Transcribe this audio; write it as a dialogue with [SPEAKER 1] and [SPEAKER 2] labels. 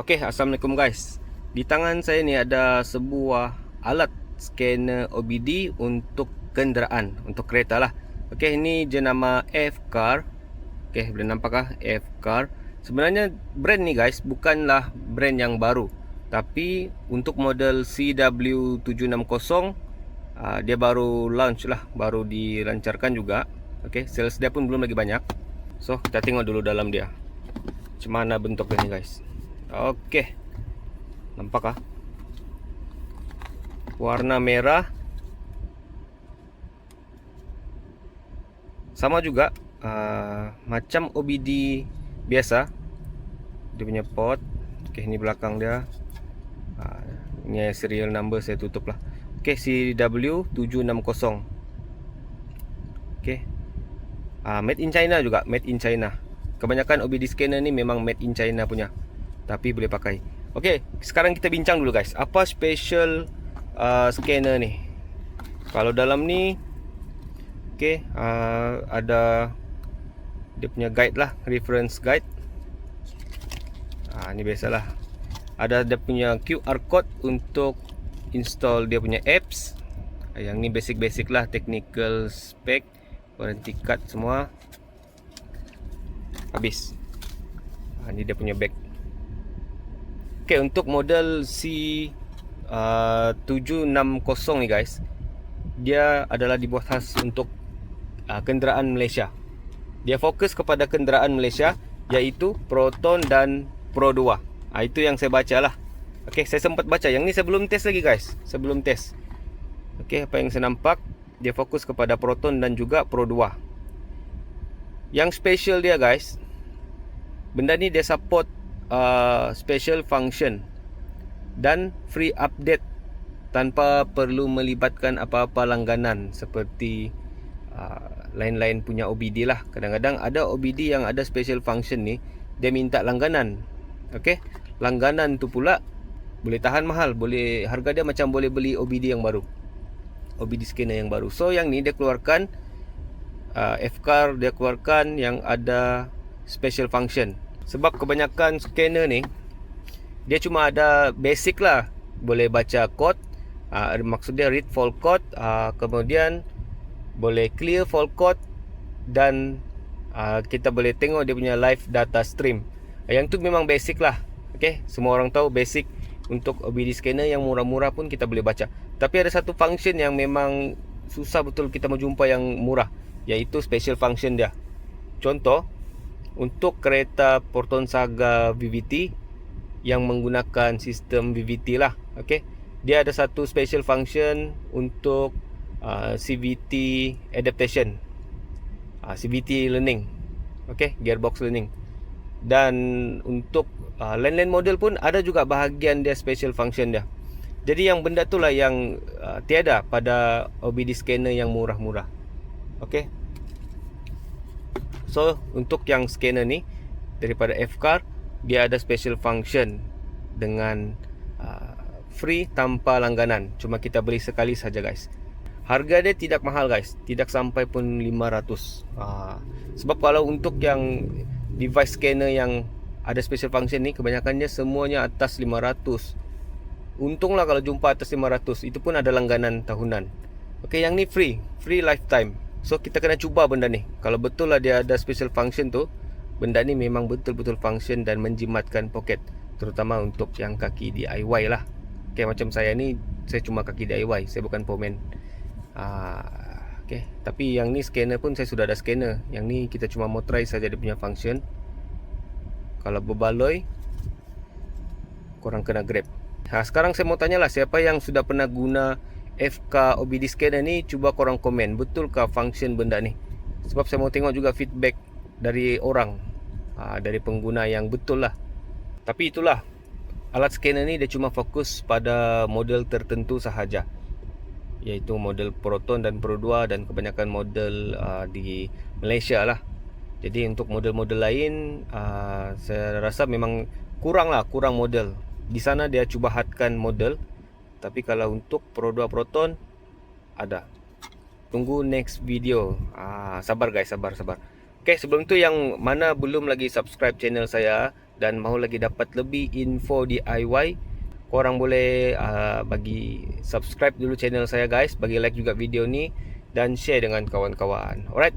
[SPEAKER 1] Assalamualaikum guys. Di tangan saya ni ada sebuah alat scanner OBD untuk kenderaan, untuk kereta lah. Ini jenama F-Car. Boleh nampak kah? F-Car. Sebenarnya brand ni guys bukanlah brand yang baru, tapi untuk model CW760 dia baru launch lah, baru dilancarkan juga. Sales dia pun belum lagi banyak. So kita tengok dulu dalam dia macam mana bentuknya ni guys. Nampak kah? Warna merah. Sama juga macam OBD biasa. Dia punya port. Ini belakang dia. Ini serial number saya tutup lah. CW760. Made in China juga, made in China. Kebanyakan OBD scanner ni memang made in China punya, tapi boleh pakai. Sekarang kita bincang dulu guys, apa special scanner ni. Kalau dalam ni ada dia punya guide lah, reference guide. Ni biasalah. Ada dia punya QR code untuk install dia punya apps. Yang ni basic-basic lah, technical spec, warranty card semua. Habis. Ni dia punya bag. Untuk model C760 ni guys, dia adalah dibuat khas untuk kenderaan Malaysia. Dia fokus kepada kenderaan Malaysia, iaitu Proton dan Pro 2. Itu yang saya baca lah. Saya sempat baca. Yang ni saya belum test lagi guys. Saya belum test. Apa yang saya nampak, dia fokus kepada Proton dan juga Pro 2. Yang special dia guys, benda ni dia support special function dan free update tanpa perlu melibatkan apa-apa langganan seperti lain-lain punya OBD lah. Kadang-kadang ada OBD yang ada special function ni, dia minta langganan. Langganan tu pula boleh tahan mahal, boleh harga dia macam boleh beli OBD yang baru, OBD scanner yang baru. So yang ni dia keluarkan F-Car, dia keluarkan yang ada special function. Sebab kebanyakan scanner ni dia cuma ada basic lah, boleh baca code, maksudnya read fault code, kemudian boleh clear fault code, dan kita boleh tengok dia punya live data stream. Yang tu memang basic lah. Semua orang tahu basic. Untuk OBD scanner yang murah-murah pun kita boleh baca. Tapi ada satu function yang memang susah betul kita menjumpa yang murah, iaitu special function dia. Contoh, untuk kereta Proton Saga VVT yang menggunakan sistem VVT lah. Dia ada satu special function untuk CVT adaptation, CVT learning, gearbox learning. Dan untuk lain-lain model pun ada juga bahagian dia special function dia. Jadi yang benda tu lah yang tiada pada OBD scanner yang murah-murah. So untuk yang scanner ni daripada F-Car, dia ada special function dengan free tanpa langganan. Cuma kita beli sekali saja guys. Harga dia tidak mahal guys, tidak sampai pun 500. Sebab kalau untuk yang device scanner yang ada special function ni, kebanyakannya semuanya atas 500. Untunglah kalau jumpa atas 500, itu pun ada langganan tahunan. Yang ni free lifetime. So kita kena cuba benda ni. Kalau betul lah dia ada special function tu, benda ni memang betul-betul function dan menjimatkan poket, terutama untuk yang kaki DIY lah. Macam saya ni, saya cuma kaki DIY, saya bukan pomen. Tapi yang ni scanner pun saya sudah ada scanner. Yang ni kita cuma motorize saja dia punya function. Kalau berbaloi, korang kena grab. Sekarang saya mau tanyalah, siapa yang sudah pernah guna FK OBD scanner ni, cuba korang komen, betulkah function benda ni? Sebab saya mau tengok juga feedback dari orang, dari pengguna yang betul lah. Tapi itulah, alat scanner ni dia cuma fokus pada model tertentu sahaja, iaitu model Proton dan Pro 2 dan kebanyakan model di Malaysia lah. Jadi untuk model-model lain saya rasa memang kurang model. Di sana dia cuba hadkan model. Tapi kalau untuk Pro 2 Proton ada. Tunggu next video. Sabar guys, sabar. Sebelum tu yang mana belum lagi subscribe channel saya, dan mahu lagi dapat lebih info DIY, korang boleh bagi subscribe dulu channel saya guys, bagi like juga video ni dan share dengan kawan-kawan. Alright.